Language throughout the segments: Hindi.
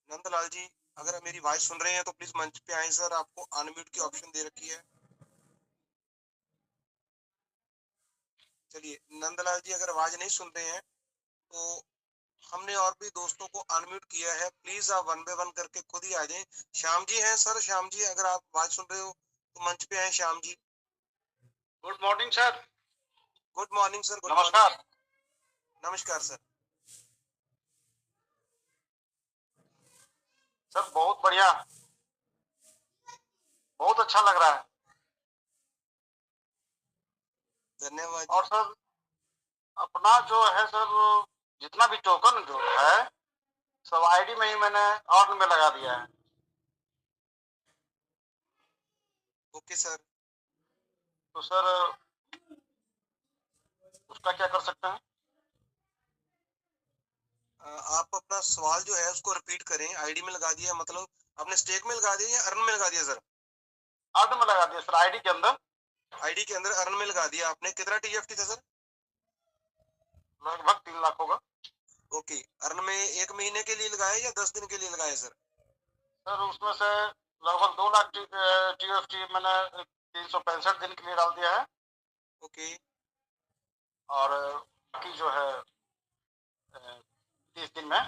नंदलाल जी, अगर मेरी वॉइस सुन रहे हैं तो प्लीज मंच पे आए सर, आपको अनम्यूट की ऑप्शन दे रखी है। चलिए, नंदलाल जी अगर आवाज नहीं सुन रहे हैं तो हमने और भी दोस्तों को अनम्यूट किया है, प्लीज आप वन बाय वन करके खुद ही आ जाएं। श्याम जी हैं सर, श्याम जी अगर आप आवाज सुन रहे हो तो मंच पे आए Shyam ji. Good morning sir. Good morning sir. Good नमस्कार। मॉर्निंग। नमस्कार सर। सर बहुत बढ़िया, बहुत अच्छा लग रहा है। धन्यवाद और जी। सर अपना जो है सर, जितना भी टोकन जो है सब आईडी में ही मैंने ऑन में लगा दिया है। Okay sir. तो सर उसका क्या कर सकते हैं? आप अपना सवाल जो है उसको रिपीट करें। आईडी में लगा दिया मतलब आपने स्टेक में लगा दिया या अर्न में लगा दिया सर? ऑन में लगा दिया सर, आईडी के अंदर। आईडी के अंदर अर्न में लगा दिया आपने। कितना टीएफटी था सर? लगभग 3 लाख होगा। ओके। अर्न में 1 महीने के लिए लगाया या 10 दिन के लिए लगाया सर? सर उसमें से लगभग 2 लाख टीएफटी मैंने 365 दिन के लिए डाल दिया है। ओके। और बाकी जो है 30 दिन में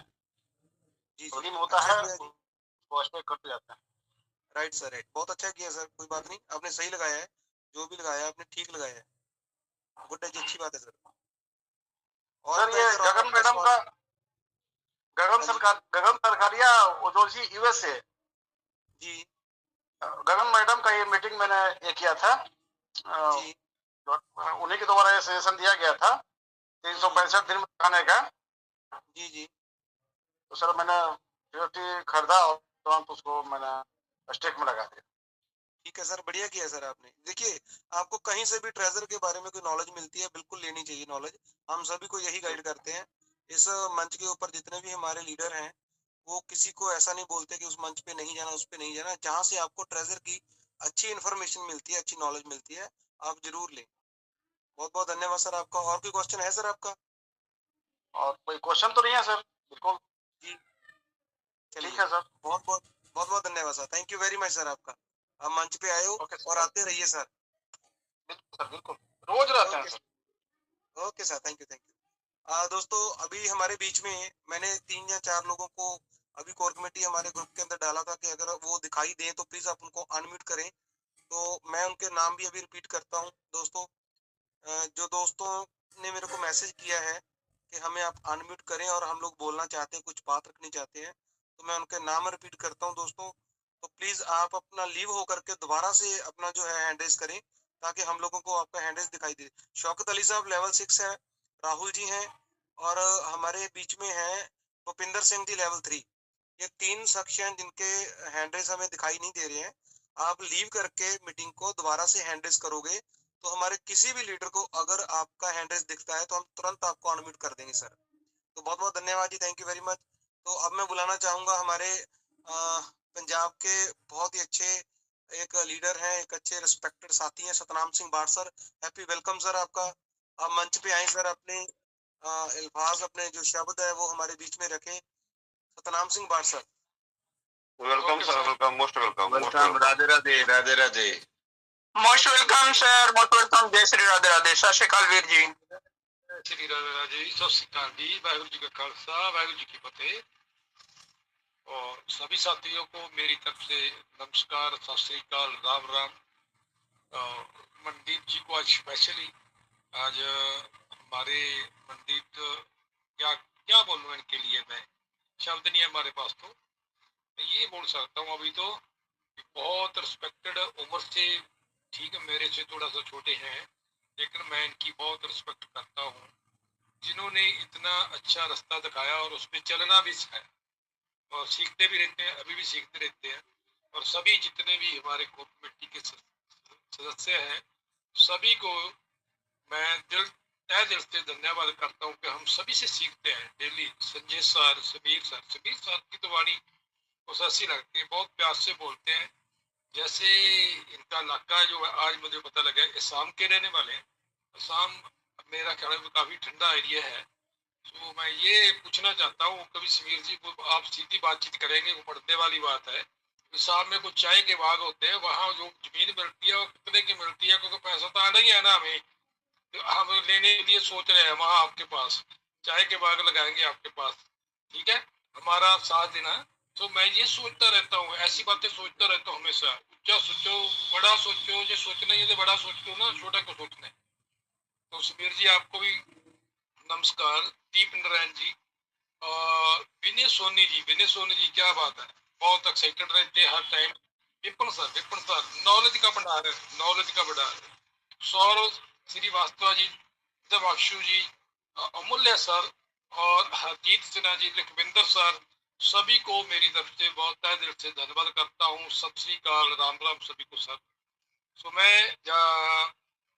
जी जी, रिडीम होता अच्छा है, किया जी। उसको स्टेक करते जाते हैं। राइट सर, राइट, बहुत अच्छा किया सर। कोई बात नहीं, आपने सही लगाया है। जो भी लगाया आपने ठीक लगाया है। गुड है जी, अच्छी बात है सर। और सर ये बताइए सर, और गगन आपका मैडम सवाल। का, हाँ जी। गगन सरकारिया जो जी यूएसए, जी गगन मैडम का ये मीटिंग मैंने ये किया था। जी। उन्हीं के द्वारा ये सजेशन दिया गया था 365 दिन में खाने का। जी जी। तो सर मैंने टीएफटी खरीदा और तुरंत उसको मैंने स्टेक में लगा दिया। ठीक है सर, बढ़िया किया सर आपने। देखिए, आपको कहीं से भी ट्रेजर के बारे में कोई नॉलेज मिलती है, बिल्कुल लेनी चाहिए नॉलेज। हम सभी को यही गाइड करते हैं। इस मंच के ऊपर जितने भी हमारे लीडर हैं, वो किसी को ऐसा नहीं बोलते कि उस मंच पे नहीं जाना, उस पे नहीं जाना। जहाँ से आपको ट्रेजर की अच्छी इन्फॉर्मेशन मिलती है, अच्छी नॉलेज मिलती है, आप जरूर लें। बहुत बहुत धन्यवाद सर आपका। और कोई क्वेश्चन है सर आपका? और कोई क्वेश्चन तो नहीं है सर? बिल्कुल जी। ठीक चलिए, है सर। बहुत बहुत धन्यवाद sir. Thank you very much sir आपका। आप मंच पे आए हो ओके और सर, आते रहिए सर। बिल्कुल सर, बिल्कुल रोज रहते हैं okay. Sir. Okay sir, thank you thank you. दोस्तों, अभी हमारे बीच में मैंने 3 या 4 लोगों को अभी कोर कमेटी हमारे ग्रुप के अंदर डाला था कि अगर वो दिखाई दें तो प्लीज आप उनको अनम्यूट करें। तो मैं उनके नाम भी अभी रिपीट करता हूँ दोस्तों। जो दोस्तों ने मेरे को मैसेज किया है कि हमें आप अनम्यूट करें और हम लोग बोलना चाहते हैं, कुछ बात रखनी चाहते हैं, तो मैं उनके नाम रिपीट करता हूँ दोस्तों। तो प्लीज आप अपना लीव होकर के दोबारा से अपना जो है हैंड रेज करें, ताकि हम लोगों को आपका हैंड रेज दिखाई दे। शौकत अली साहब लेवल 6 है, राहुल जी हैं, और हमारे बीच में है भूपिंदर सिंह जी लेवल 3। ये 3 शख्स हैं जिनके हैंड रेज हमें दिखाई नहीं दे रहे हैं। आप लीव करके मीटिंग को दोबारा से हैंड रेज करोगे तो हमारे किसी भी लीडर को अगर आपका हैंड रेज दिखता है तो हम तुरंत आपको अनम्यूट कर देंगे सर। तो बहुत बहुत धन्यवाद जी, थैंक यू वेरी मच। तो अब मैं बुलाना चाहूंगा हमारे पंजाब के बहुत ही अच्छे एक लीडर हैं, एक अच्छे रिस्पेक्टेड साथी हैं, Satnam Singh Bath sir. Happy welcome sir आपका। आप मंच पे आए सर, अपने अल्फाज, अपने जो शब्द है वो हमारे बीच में रखें। Satnam Singh Bath sir. Welcome sir, welcome, most welcome, welcome. Radhe Radhe, Radhe Radhe. Most welcome sir, most welcome. जय श्री राधे राधे। सत श्री अकाल वीर जी। श्री राधे राधे। सत श्री अकाल जी। वाहिगुरु जी का खालसा, वाहिगुरु जी की फतेह। और सभी साथियों को मेरी तरफ से नमस्कार, सत श्री अकाल, राम राम। मनदीप जी को आज स्पेशली आज हमारे मनदीप, क्या क्या बोलूं इनके लिए, मैं शब्द नहीं है हमारे पास। तो ये बोल सकता हूँ अभी तो बहुत रिस्पेक्टेड, उम्र से ठीक है मेरे से थोड़ा सा छोटे हैं, लेकिन मैं इनकी बहुत रिस्पेक्ट करता हूँ, जिन्होंने इतना अच्छा रास्ता दिखाया और उस पर चलना भी सिखाया, और सीखते भी रहते हैं, अभी भी सीखते रहते हैं। और सभी जितने भी हमारे कोर कमेटी के सदस्य हैं, सभी को मैं तहे दिल से धन्यवाद करता हूँ कि हम सभी से सीखते हैं daily. Sanjay sir, Sabir sir की तो वाणी कुछ ऐसी लगती है, बहुत प्यार से बोलते हैं। जैसे इनका इलाका जो है, आज मुझे पता लगा असम के रहने वाले हैं। असम मेरा ख्याल है काफी ठंडा एरिया है, तो मैं ये पूछना चाहता हूँ, कभी समीर जी को आप सीधी बातचीत करेंगे, वो पढ़ने वाली बात है। तो शाम में कुछ चाय के बाग होते हैं, वहाँ जो जमीन मिलती है वो कितने की मिलती है, क्योंकि पैसा तो आना ही है ना हमें, तो हम लेने के लिए सोच रहे हैं वहाँ आपके पास चाय के बाग लगाएंगे आपके पास, ठीक है, हमारा आप साथ देना। तो मैं ये सोचता रहता हूँ, ऐसी बातें सोचता रहता हूँ हमेशा, ऊंचा सोचो, बड़ा सोचो, जो सोचना है बड़ा सोचो ना, छोटा को सोचना है। तो समीर जी आपको भी नमस्कार, दीप नारायण जी और विनय सोनी जी, क्या बात है, बहुत एक्साइटेड रहते हैं हर टाइम। विपिन सर नॉलेज का भंडार है, नॉलेज का भंडार है। सौरभ श्रीवास्तव जी, देवांशु जी, अमूल्य सर और हरजीत सिन्हा जी, लखविंदर सर, सभी को मेरी तरफ से बहुत तहे दिल से धन्यवाद करता हूँ। सत श्री अकाल, राम राम सभी को सर। तो मैं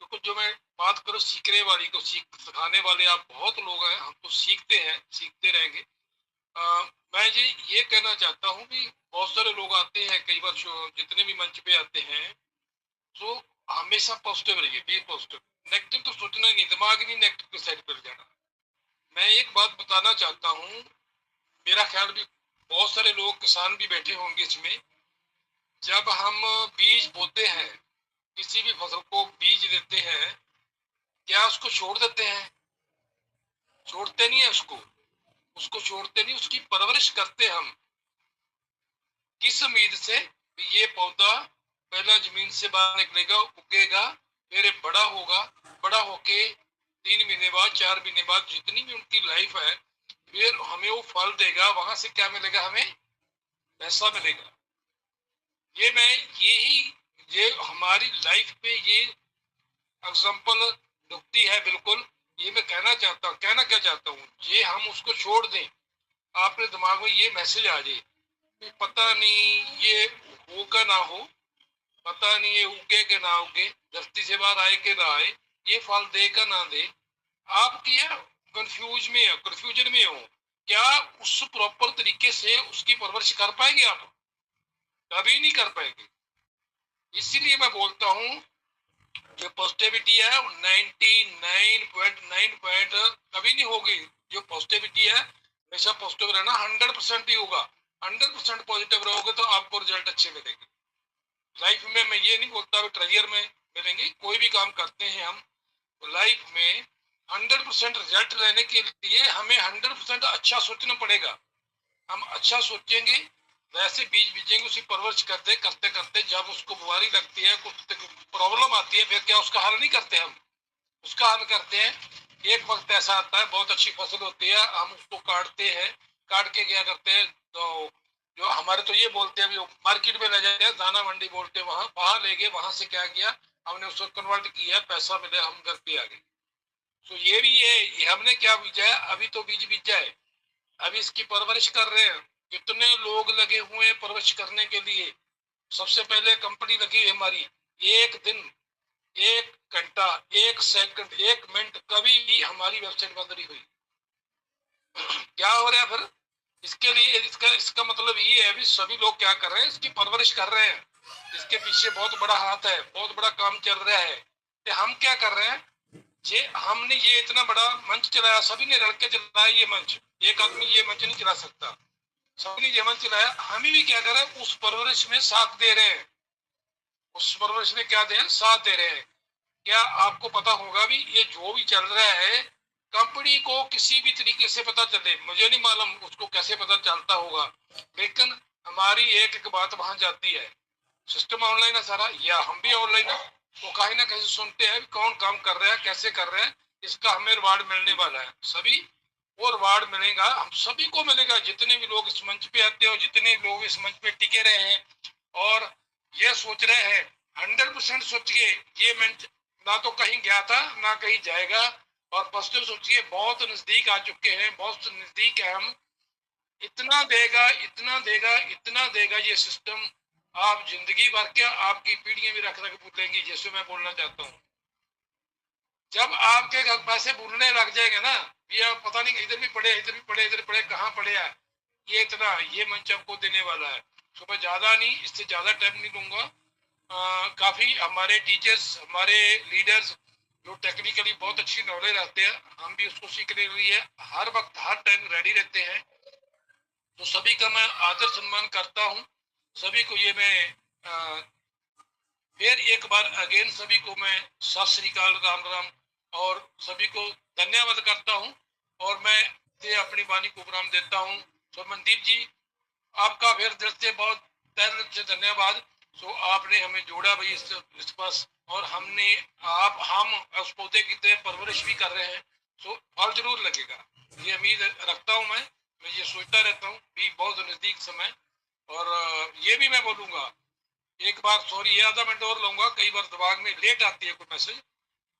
तो कुछ जो मैं बात करूँ सीखने वाली को, सिखाने वाले आप बहुत लोग हैं, हम तो सीखते हैं, सीखते रहेंगे। मैं ये कहना चाहता हूँ कि बहुत सारे लोग आते हैं, कई बार जितने भी मंच पे आते हैं, तो हमेशा पॉजिटिव रहिए, बी पॉजिटिव। नेगेटिव तो सोचना ही नहीं, दिमाग ही नहीं नेगेटिव की साइड पर जाना। मैं एक बात बताना चाहता हूँ, मेरा ख्याल भी बहुत सारे लोग किसान भी बैठे होंगे इसमें, जब हम बीज बोते हैं, किसी भी फसल को बीज देते हैं, क्या उसको छोड़ देते हैं? छोड़ते नहीं है उसको, उसको छोड़ते नहीं, उसकी परवरिश करते हम। किस उम्मीद से? ये पौधा पहला जमीन से बाहर निकलेगा, उगेगा, फिर बड़ा होगा, बड़ा होके 3 महीने बाद, 4 महीने बाद, जितनी भी उनकी लाइफ है, फिर हमें वो फल देगा। वहां से क्या मिलेगा? हमें पैसा मिलेगा। ये मैं यही ये हमारी लाइफ पे ये एग्जाम्पल दुखती है बिल्कुल। ये मैं कहना चाहता हूँ, कहना क्या चाहता हूँ, ये हम उसको छोड़ दें, आपके दिमाग में ये मैसेज आ जाए, पता नहीं ये होगा ना हो, पता नहीं ये उगे के ना उगे, धरती से बाहर आए के ना आए, ये फल दे का ना दे, आप क्या कंफ्यूजन में हो, क्या उस प्रॉपर तरीके से उसकी परवरिश कर पाएंगे? आप कभी नहीं कर पाएंगे। इसीलिए मैं बोलता हूँ, जो पॉजिटिविटी है 99.9 पॉइंट कभी नहीं होगी। जो पॉजिटिविटी है, हमेशा पॉजिटिव रहना, 100% ही होगा। 100% पॉजिटिव रहोगे तो आपको रिजल्ट अच्छे मिलेंगे लाइफ में। मैं ये नहीं बोलता ट्रेजर में मिलेंगे, कोई भी काम करते हैं हम लाइफ में 100% रिजल्ट लेने के लिए हमें 100% अच्छा सोचना पड़ेगा। हम अच्छा सोचेंगे, वैसे बीज बीजेंगे, उसी परवरिश करते करते करते जब उसको बीमारी लगती है, कुछ प्रॉब्लम आती है, फिर क्या उसका हल नहीं करते हम? उसका हल करते हैं। एक वक्त ऐसा आता है, बहुत अच्छी फसल होती है, हम उसको काटते हैं, काट के क्या करते हैं, तो जो हमारे तो ये बोलते हैं, मार्केट में ले जाते हैं, दाना मंडी बोलते हैं, वहां ले गए, वहां से क्या किया, हमने उसको कन्वर्ट किया, पैसा मिले, हम घर पे आ गए। तो ये भी है, ये हमने क्या बीजा है? अभी तो बीज बीजा है, अभी इसकी परवरिश कर रहे हैं। कितने लोग लगे हुए हैं परवरिश करने के लिए। सबसे पहले कंपनी लगी है हमारी, एक दिन, 1 घंटा, 1 सेकंड, 1 मिनट कभी भी हमारी वेबसाइट बंद नहीं हुई। क्या हो रहा है फिर? इसके लिए इसका मतलब ये है, भी सभी लोग क्या कर रहे हैं, इसकी परवरिश कर रहे हैं। इसके पीछे बहुत बड़ा हाथ है, बहुत बड़ा काम चल रहा है। तो हम क्या कर रहे हैं, ये हमने ये इतना बड़ा मंच चलाया, सभी ने लड़के चलाया ये मंच, एक आदमी ये मंच नहीं चला सकता, सबने ये मंच चलाया। हम भी क्या कर रहे हैं, उस परवरिश में साथ दे रहे हैं, उस परवरिश में क्या दे रहे हैं, साथ दे रहे हैं। क्या आपको पता होगा भी, ये जो भी चल रहा है, कंपनी को किसी भी तरीके से पता चले, मुझे नहीं मालूम उसको कैसे पता चलता होगा, लेकिन हमारी एक एक बात वहां जाती है। सिस्टम ऑनलाइन है सारा, या हम भी ऑनलाइन है, तो कहीं ना कहीं सुनते हैं कौन काम कर रहा है, कैसे कर रहे हैं, इसका हमें रिवार्ड मिलने वाला है। सभी वो रिवार्ड मिलेगा, हम सभी को मिलेगा, जितने भी लोग इस मंच पे आते हैं, जितने लोग इस मंच पे टिके रहे हैं और ये सोच रहे हैं, 100% सोचिए, ये मंच ना तो कहीं गया था ना कहीं जाएगा, और पॉजिटिव सोचिए, बहुत नजदीक आ चुके हैं, बहुत नजदीक है हम। इतना देगा, इतना देगा, इतना देगा ये सिस्टम, आप जिंदगी भर क्या, आपकी पीढ़ियां भी रख रख भूलेंगी। जैसे मैं बोलना चाहता हूँ, जब आपके घर पैसे भूलने लग जाएंगे ना, ये आप पता नहीं इधर भी पड़े, इधर भी पड़े, इधर पड़े, कहाँ पड़े है, ये इतना, ये मंच आपको देने वाला है। तो मैं ज्यादा नहीं, इससे ज्यादा टाइम नहीं लूंगा। काफी हमारे टीचर्स, हमारे लीडर्स जो टेक्निकली बहुत अच्छी नॉलेज रखते हैं, हम भी उसको सीखने के लिए हर वक्त हर टाइम रेडी रहते हैं। तो सभी का मैं आदर सम्मान करता हूँ। सभी को ये मैं फिर एक बार अगेन सभी को मैं सत श्री अकाल, राम राम, और सभी को धन्यवाद करता हूँ। और मैं ये अपनी वाणी को विराम देता हूँ। सो मनदीप जी, आपका फिर दिल से बहुत तहे दिल से धन्यवाद। सो आपने हमें जोड़ा भाई इस पास, और हम उस पौधे की तरह परवरिश भी कर रहे हैं। सो फल जरूर लगेगा, ये उम्मीद रखता हूँ। मैं ये सोचता रहता हूँ भी बहुत नजदीक समय। और ये भी मैं बोलूंगा एक बार, सॉरी आधा मिनट और लूंगा, कई बार दिमाग में लेट आती है कोई मैसेज,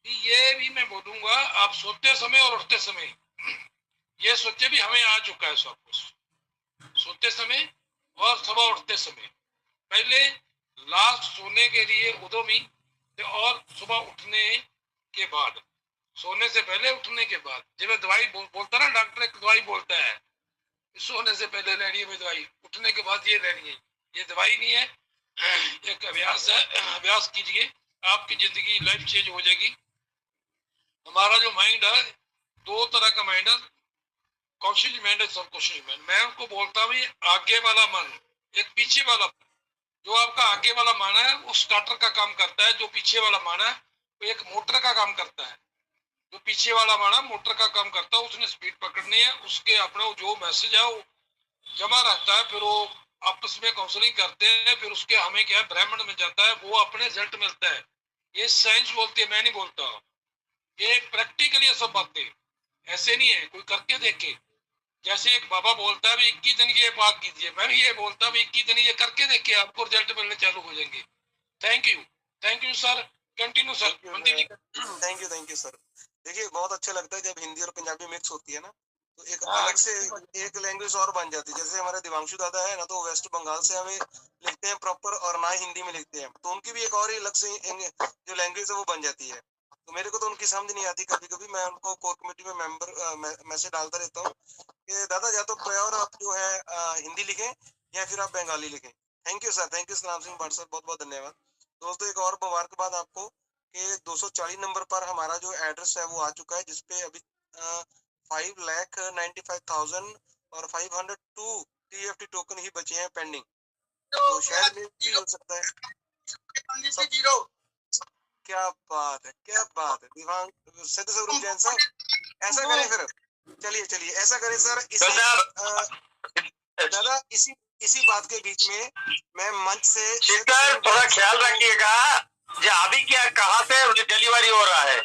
ये भी मैं बोलूंगा आप सोते समय और उठते समय ये सोचे भी हमें आ चुका है सब कुछ। सोते समय और सुबह उठते समय, पहले लास्ट सोने के लिए उदोमी, और सुबह उठने के बाद, सोने से पहले उठने के बाद। जब दवाई बोलता ना डॉक्टर, एक दवाई बोलता है सोने से पहले लेनी है दवाई, उठने के बाद ये लेनी है। ये दवाई नहीं है, एक अभ्यास है। अभ्यास कीजिए, आपकी जिंदगी लाइफ चेंज हो जाएगी। हमारा जो माइंड है, दो तरह का माइंड है, कॉन्शियस माइंड है, सबकॉन्शियस माइंड। मैं उनको बोलता हूँ आगे वाला मन, एक पीछे वाला। जो आपका आगे वाला मन है वो स्टार्टर का काम करता है, जो पीछे वाला मन है वो एक मोटर का काम करता है। जो पीछे वाला मन है मोटर का काम करता है, उसने स्पीड पकड़नी है, उसके अपना जो मैसेज है वो जमा रहता है, फिर वो आपस में काउंसलिंग करते हैं, फिर उसके हमें क्या है ब्राह्मण में जाता है, वो अपने रिजल्ट मिलता है। ये साइंस बोलती है, मैं नहीं बोलता। ये प्रैक्टिकली सब बातें, ऐसे नहीं है कोई करके देखे। जैसे एक बाबा बोलता है 21 दिन ये पाक कीजिए, मैं भी ये बोलता हूँ 21 दिन ये करके देखिए, आपको रिजल्ट मिलने चालू हो जाएंगे। Thank you sir, continue sir. Thank you sir. देखिए बहुत अच्छा लगता है जब हिंदी और पंजाबी मिक्स होती है ना, तो एक अलग से एक लैंग्वेज और बन जाती है। जैसे हमारे दिवांशु दादा है ना, तो वेस्ट बंगाल से हमें लिखते हैं प्रॉपर, और ना हिंदी में लिखते हैं, तो उनकी भी एक और ही अलग से जो लैंग्वेज है वो बन जाती है। तो मेरे को तो उनकी समझ नहीं आती, कभी कभी मैं उनको कोर कमेटी में मेंबर मैसेज डालता रहता हूँ कि दादा या तो प्योर आप जो है हिंदी लिखें या फिर आप बंगाली लिखें। Thank you sir, thank you सलाम सिंह भट्ट सर, बहुत बहुत धन्यवाद। दोस्तों एक और मुबारकबाद आपको कि 240 नंबर पर हमारा जो एड्रेस है वो आ चुका है, जिसपे अभी 5,95,000 और 502 TFT टोकन ही बचे हैं पेंडिंग। तो शायद भी हो सकता है। क्या बात है, क्या बात है दिवांग सिद्ध स्वरूप जैन साहब, ऐसा करें फिर, चलिए ऐसा करें सर। दादा इसी बात के बीच में मैं मंच से थोड़ा ख्याल रखिएगा, अभी क्या कहाँ से डिलीवरी हो रहा है।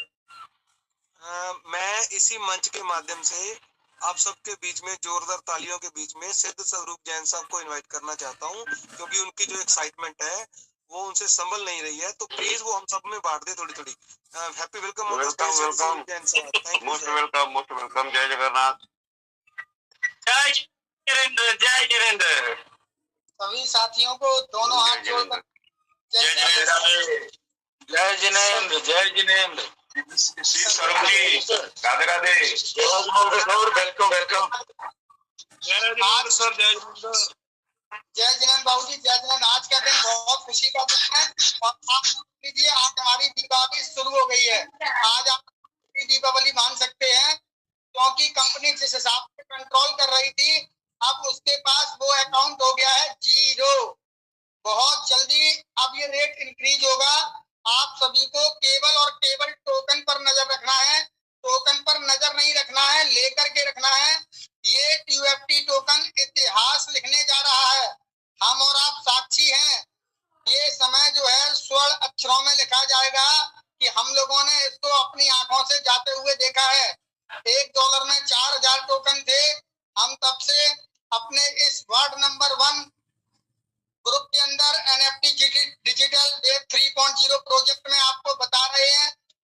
मैं इसी मंच के माध्यम से आप सबके बीच में जोरदार तालियों के बीच में सिद्ध स्वरूप जैन साहब को इनवाइट करना चाहता हूं, क्योंकि उनकी जो एक्साइटमेंट है वो उनसे संभल नहीं रही है, तो प्लीज वो हम सब में बांट दे थोड़ी थोड़ी। हैप्पी वेलकम मोस्ट वेलकम, जय जगन्नाथ, जय जिनेंद्र। सभी साथियों को दोनों हाथ जोड़कर जय जिनेंद्र, जय जिनेंद्र। स्वरूप जी, राधे राधे, वेलकम वेलकम। जय जिनेंद्र सर, जय जिनेंद्र। जय जिनेंद्र बाबू जी, जय जिनेंद्र। आज का दिन बहुत खुशी का दिन है, और आप लीजिए आज हमारी दीपावली शुरू हो गई है। आज आप दीपावली मान सकते हैं, क्योंकि कंपनी जिस हिसाब से कंट्रोल कर रही थी, अब उसके पास वो अकाउंट हो गया है 0। बहुत जल्दी अब ये रेट इंक्रीज होगा। आप सभी को केवल और केवल टोकन पर नजर रखना है, टोकन पर नजर नहीं रखना है, लेकर के रखना है। ये TUFT टोकन इतिहास लिखने जा रहा है, हम और आप साक्षी हैं। ये समय जो है स्वर्ण अक्षरों में लिखा जाएगा कि हम लोगों ने इसको अपनी आंखों से जाते हुए देखा है। $1 में 4000 टोकन थे। हम तब से अपने इस वार्ड नंबर 1 ग्रुप के अंदर NFT डिजिटल वेब 3.0 प्रोजेक्ट में आपको बता रहे हैं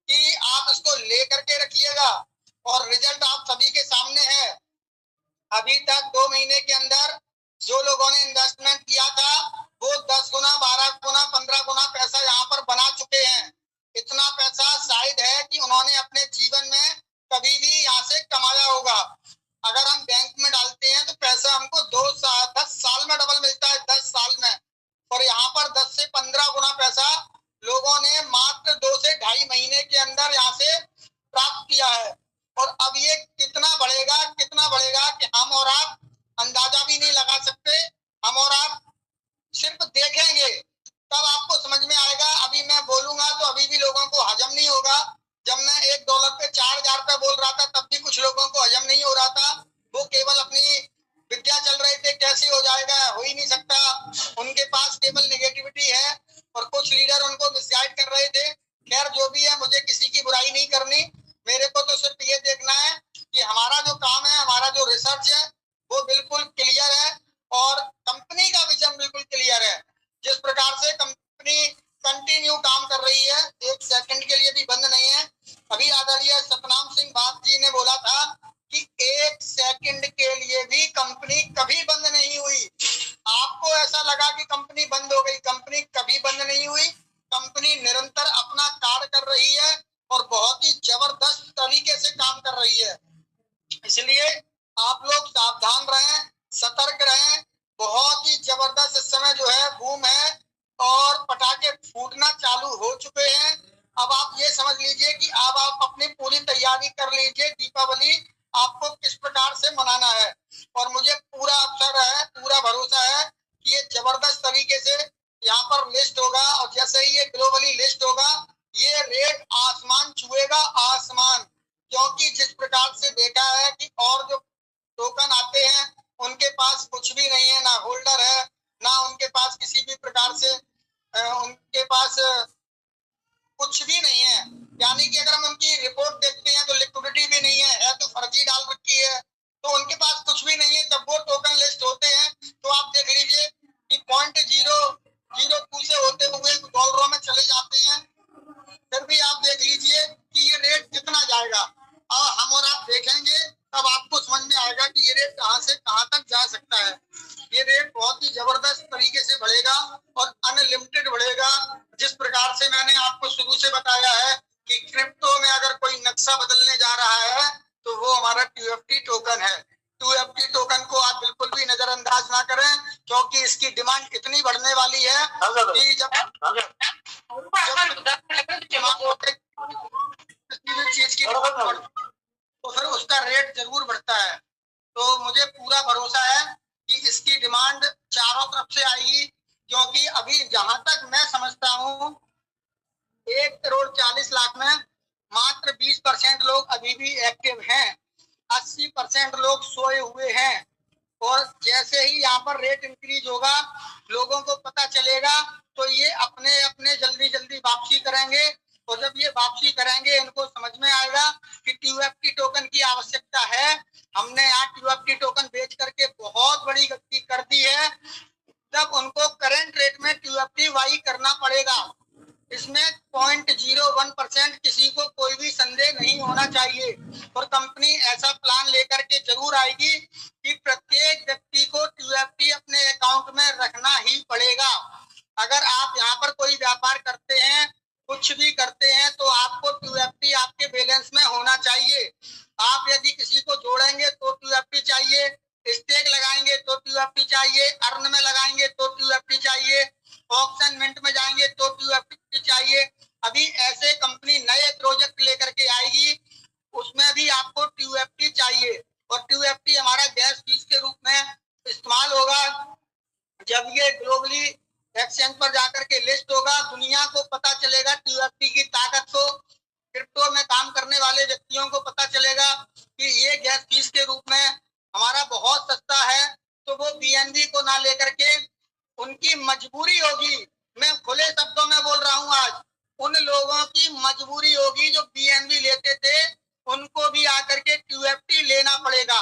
कि आप इसको लेकर के रखिएगा, और रिजल्ट आप सभी के सामने है। अभी तक 2 महीने के अंदर जो लोगों ने इन्वेस्टमेंट किया था वो 10 गुना, 12 गुना, 15 गुना पैसा यहाँ पर बना चुके हैं। इतना पैसा शायद है कि उन्होंने अपने जीवन में कभी भी यहाँ से कमाया होगा। अगर हम बैंक में डालते हैं तो पैसा हमको 10 साल में डबल मिलता है, 10 साल में, और यहाँ पर 10 से 15 गुना पैसा लोगों ने मात्र 2 से ढाई महीने के अंदर यहाँ से उनके पास केवल नेगेटिविटी है और कुछ लीडर उनको मिसगाइड कर रहे थे। खैर जो भी है, मुझे किसी की बुराई नहीं करनी, मेरे को तो सिर्फ ये देखना है कि हमारा जो काम है, हमारा जो रिसर्च है वो बिल्कुल क्लियर है और कंपनी का विजन बिल्कुल क्लियर है। जिस प्रकार से कंपनी कंटिन्यू काम कर रही है, एक सेकंड के लिए भी बंद नहीं है। अभी आदरणीय सतनाम सिंह बाप जी ने बोला था कि एक सेकंड के लिए भी कंपनी कभी बंद नहीं हुई। आपको ऐसा लगा कि कंपनी बंद हो गई, कंपनी कभी बंद नहीं हुई। कंपनी निरंतर अपना कार्य कर रही है और बहुत ही जबरदस्त तरीके से काम कर रही है। इसलिए आप लोग सावधान रहें, सतर्क रहें। बहुत ही जबरदस्त इस समय जो है बूम है और पटाखे फूटना चालू हो चुके हैं। अब आप ये समझ लीजिए कि अब आप अपनी पूरी तैयारी कर लीजिए, दीपावली आपको किस प्रकार से मनाना है। और मुझे पूरा अवसर है, पूरा भरोसा है कि ये जबरदस्त तरीके से यहाँ पर लिस्ट होगा और जैसे ही ये ग्लोबली लिस्ट होगा, ये रेट आसमान छुएगा, आसमान। क्योंकि जिस प्रकार से देखा है कि और जो टोकन आते हैं उनके पास कुछ भी नहीं है, ना होल्डर है, ना उनके पास किसी भी प्रकार से उनके पास कुछ भी नहीं है। यानी कि अगर हम उनकी रिपोर्ट देखते हैं तो लिक्विडिटी भी नहीं है तो फर्जी डाल रखी है, तो उनके पास कुछ भी नहीं है। जब वो टोकन लिस्ट होते हैं तो आप देख लीजिए कि 0.002 से होते हुए डॉलरों में चले जाते हैं। फिर भी आप देख लीजिए कि ये रेट कितना जाएगा और हम और आप देखेंगे तब आपको समझ में आएगा कि ये रेट कहां से कहां तक जा सकता है। ये रेट बहुत ही जबरदस्त तरीके से बढ़ेगा और अनलिमिटेड बढ़ेगा। जिस प्रकार से मैंने आपको शुरू से बताया है कि क्रिप्टो में अगर कोई नक्शा बदलने जा रहा है तो वो हमारा TUFT टोकन है। TUFT टोकन को आप बिल्कुल भी नजरअंदाज ना करें, क्योंकि इसकी डिमांड इतनी बढ़ने वाली है कि जब किसी भी चीज की तो फिर उसका रेट जरूर बढ़ता है। तो मुझे पूरा भरोसा है कि इसकी डिमांड चारों तरफ से आएगी, क्योंकि अभी जहां तक मैं समझता हूँ 1,40,00,000 में मात्र 20% लोग अभी भी एक्टिव हैं, 80% लोग सोए हुए हैं। और जैसे ही यहाँ पर रेट इंक्रीज होगा, लोगों को पता चलेगा तो ये अपने अपने जल्दी जल्दी वापसी करेंगे। और जब ये वापसी करेंगे, इनको समझ में आएगा कि TUFT टोकन की आवश्यकता है। हमने यहाँ TUFT टोकन बेच करके बहुत बड़ी गलती कर दी है। तब उनको करंट रेट में TUFT वाई करना पड़ेगा। इसमें 0.01% किसी को कोई भी संदेह नहीं होना चाहिए। और कंपनी ऐसा प्लान लेकर के जरूर आएगी कि प्रत्येक व्यक्ति को TUFT अपने अकाउंट में रखना ही पड़ेगा। अगर आप यहाँ पर कोई व्यापार करते हैं, कुछ भी करते हैं, तो आपको TUFT आपके बैलेंस में होना चाहिए। आप यदि किसी को जोड़ेंगे तो TUFT चाहिए, स्टेक लगाएंगे तो TUFT चाहिए, अर्न में लगाएंगे तो TUFT चाहिए, ऑक्शन मिंट में जाएंगे तो TUFT चाहिए। अभी ऐसे कंपनी नए प्रोजेक्ट लेकर के आएगी, उसमें भी आपको TUFT चाहिए। और TUFT हमारा गैस फीस के रूप में इस्तेमाल होगा। जब ये ग्लोबली एक्सचेंज पर जाकर के लिस्ट होगा, दुनिया को पता चलेगा TUFT की ताकत को। क्रिप्टो में काम करने वाले व्यक्तियों को पता चलेगा कि ये गैस फीस के रूप में हमारा बहुत सस्ता है, तो वो BNB को ना लेकर के उनकी मजबूरी होगी। मैं खुले शब्दों में बोल रहा हूँ, आज उन लोगों की मजबूरी होगी जो BNB लेते थे, उनको भी आकर के TUFT लेना पड़ेगा।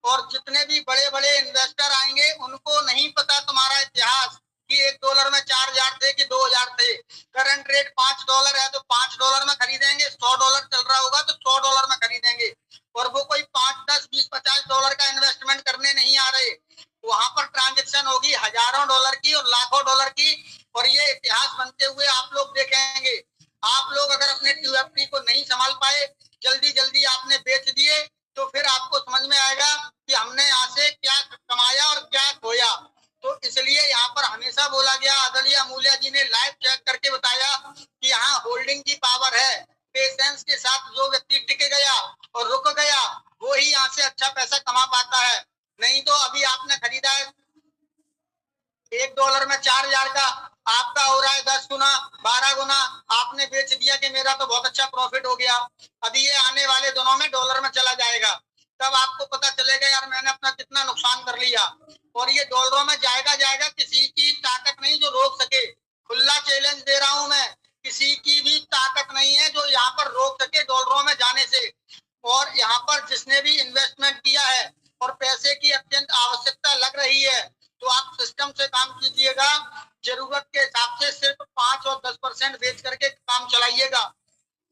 और जितने भी बड़े बड़े इन्वेस्टर आएंगे, उनको नहीं पता तुम्हारा इतिहास कि $1 में 4,000 थे कि 2,000 थे। करंट रेट $5 है तो $5 में खरीदेंगे, $100 चल रहा होगा तो $100 में खरीदेंगे। और वो कोई 5, 10, 20, $50 का इन्वेस्टमेंट करने नहीं आ रहे। वहां पर ट्रांजेक्शन होगी हजारों डॉलर की और लाखों डॉलर की। और ये इतिहास बनते हुए आप लोग देखेंगे। आप लोग अगर अपने TUFT को नहीं संभाल पाए, जल्दी जल्दी आपने बेच दिए, तो फिर आपको समझ में आएगा कि हमने यहाँ से क्या कमाया और क्या खोया। तो इसलिए यहाँ पर हमेशा बोला गया, आदरणीय अमूल्या जी ने लाइव चेक करके बताया कि यहाँ होल्डिंग की पावर है। पेशेंस के साथ जो व्यक्ति टिक गया और रुक गया, वो ही यहाँ से अच्छा पैसा कमा पाता है। नहीं तो अभी आपने खरीदा है $1 में 4,000 का, आपका हो रहा है 10 गुना, 12 गुना। आपने बेच दिया कि मेरा तो बहुत अच्छा प्रॉफिट हो गया। अभी ये आने वाले दिनों में डॉलर में चला जाएगा, तब आपको पता चलेगा यार मैंने अपना कितना नुकसान कर लिया। और ये डॉलरों में जाएगा, किसी की ताकत तो आप सिस्टम से काम कीजिएगा। जरूरत के हिसाब से सिर्फ 5 और 10% बेच करके काम चलाइएगा।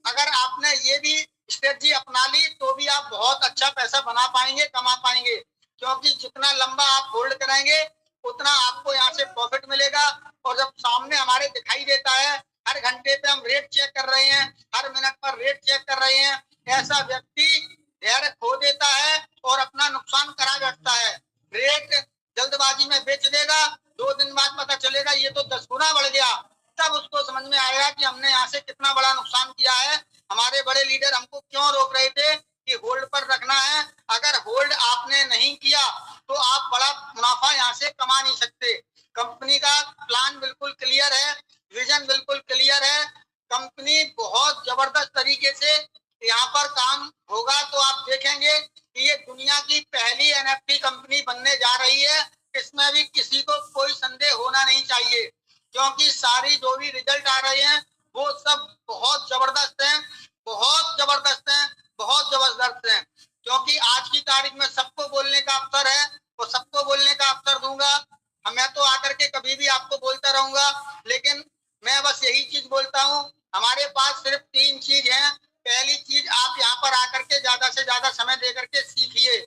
अगर आपने ये भी स्ट्रेटजी अपना ली तो भी आप बहुत अच्छा पैसा बना पाएंगे, कमा पाएंगे, क्योंकि जितना लंबा आप होल्ड करेंगे उतना आपको यहाँ से प्रॉफिट मिलेगा। और जब सामने हमारे दिखाई देता है, हर घंटे पे हम रेट चेक कर रहे हैं, हर मिनट पर रेट चेक कर रहे हैं, ऐसा व्यक्ति धैर्य खो देता है और अपना नुकसान करा बैठता है। रेट जल्दबाजी में बेच देगा, 2 दिन बाद पता चलेगा ये तो 10 गुना बढ़ गया, तब उसको समझ में आएगा कि हमने यहाँ से कितना बड़ा नुकसान किया है। हमारे बड़े लीडर हमको क्यों रोक रहे थे कि होल्ड पर रखना है। अगर होल्ड आपने नहीं किया तो आप बड़ा मुनाफा यहाँ से कमा नहीं सकते। कंपनी का प्लान बिल्कुल क्लियर है, विजन बिल्कुल क्लियर है। कंपनी बहुत जबरदस्त तरीके से यहाँ पर काम होगा, तो आप देखेंगे कि ये दुनिया की पहली एनएफटी कंपनी बनने जा रही है। इसमें भी किसी को कोई संदेह होना नहीं चाहिए, क्योंकि सारी जो भी रिजल्ट आ रहे हैं वो सब बहुत जबरदस्त हैं, बहुत जबरदस्त हैं, बहुत जबरदस्त हैं। क्योंकि आज की तारीख में सबको बोलने का अवसर है, तो सबको बोलने का अवसर दूंगा। मैं तो आकर के कभी भी आपको बोलता रहूंगा, लेकिन मैं बस यही चीज बोलता हूँ, हमारे पास सिर्फ 3 चीज है। पहली चीज, आप यहाँ पर आकर के ज्यादा से ज्यादा समय दे करके सीखिए,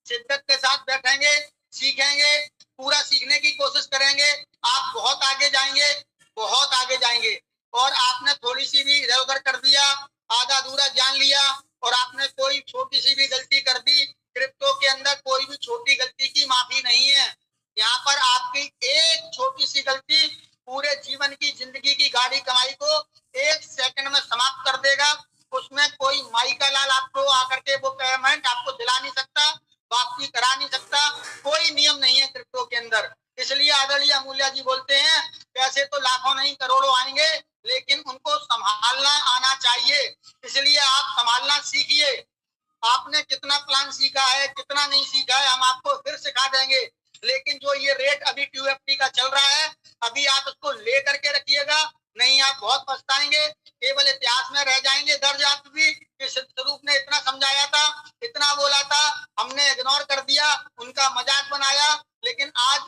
शिद्दत के साथ बैठेंगे, सीखेंगे, पूरा सीखने की कोशिश करेंगे, आप बहुत आगे जाएंगे, बहुत आगे जाएंगे। और आपने थोड़ी सी भी इधर उधर कर दिया, आधा अधूरा जान लिया और आपने कोई छोटी सी भी गलती कर दी, क्रिप्टो के अंदर कोई भी छोटी गलती की माफी नहीं है। यहाँ पर आपकी एक छोटी सी गलती पूरे जीवन की जिंदगी की गाड़ी कमाई को 1 सेकंड में समाप्त कर देगा। उसमें कोई माई का लाल आपको आकर के वो पेमेंट आपको दिला नहीं सकता, वापसी करा नहीं सकता, कोई नियम नहीं है क्रिप्टो के अंदर। इसलिए आदरणीय अमूल्या जी बोलते हैं, पैसे तो लाखों नहीं करोड़ों आएंगे, लेकिन उनको संभालना आना चाहिए। इसलिए आप संभालना सीखिए। आपने कितना प्लान सीखा है, कितना नहीं सीखा है, हम आपको फिर सिखा देंगे। लेकिन जो ये रेट अभी QFT का चल रहा है, अभी आप उसको ले करके रखिएगा, नहीं आप बहुत पछताएंगे, केवल इतिहास में रह जाएंगे दर्ज। आप भी कि सिद्धरूप ने इतना समझाया था, इतना बोला था, हमने इग्नोर कर दिया, उनका मजाक बनाया, लेकिन आज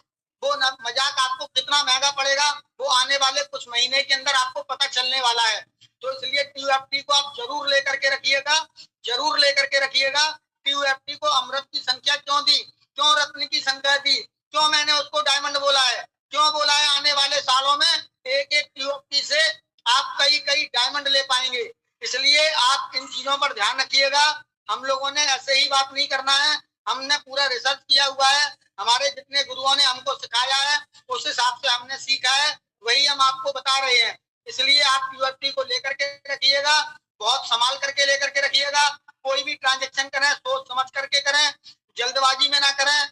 वो मजाक आपको कितना महंगा पड़ेगा वो आने वाले कुछ महीने के अंदर आपको पता चलने वाला है। तो इसलिए QFT को आप जरूर लेकर के रखिएगा, जरूर लेकर के रखिएगा। QFT को अमृत की संख्या क्यों दी, क्यों रत्न की संख्या दी, क्यों मैंने उसको डायमंड बोला है, क्यों बोला है? आने वाले सालों में एक एक QFT से आप कई डायमंड ले पाएंगे। इसलिए आप इन चीजों पर ध्यान रखिएगा। हम लोगों ने ऐसे ही बात नहीं करना है, हमने पूरा रिसर्च किया हुआ है, हमारे जितने गुरुओं ने हमको सिखाया है उस हिसाब से हमने सीखा है, वही हम आपको बता रहे हैं। इसलिए आप QFT को लेकर के रखिएगा, बहुत संभाल करके लेकर के रखिएगा। कोई भी ट्रांजेक्शन करें सोच समझ करके करें, जल्दबाजी में ना करें।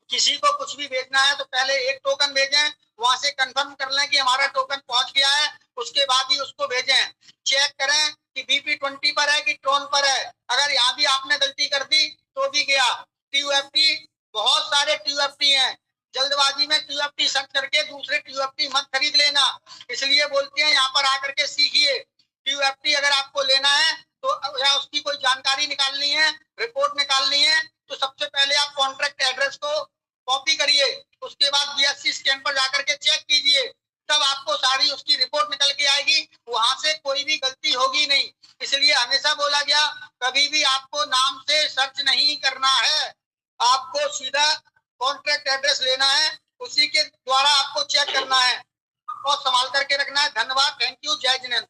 किसी को कुछ भी भेजना है तो पहले एक टोकन भेजें, वहां से कंफर्म कर लें कि हमारा टोकन पहुंच गया है, उसके बाद ही उसको भेजें। चेक करें कि BP20 पर है कि ट्रोन पर है। अगर यहाँ भी आपने गलती कर दी तो भी गया। QFT बहुत सारे QFT हैं, जल्दबाजी में QFT सर्च करके दूसरे QFT मत खरीद लेना। इसलिए बोलते हैं यहाँ पर आकर के सीखिए। QFT अगर आपको लेना है तो या उसकी कोई जानकारी निकालनी है, रिपोर्ट निकालनी है, तो सबसे पहले आप कॉन्ट्रैक्ट एड्रेस को कॉपी करिए, उसके बाद BSC स्कैन पर जाकर के चेक कीजिए, तब आपको सारी उसकी रिपोर्ट निकल के आएगी, वहां से कोई भी गलती होगी नहीं। इसलिए हमेशा बोला गया, कभी भी आपको नाम से सर्च नहीं करना है, आपको सीधा कॉन्ट्रैक्ट एड्रेस लेना है, उसी के द्वारा आपको चेक करना है और संभाल करके रखना है। धन्यवाद, थैंक यू, जय जिनेंद्र।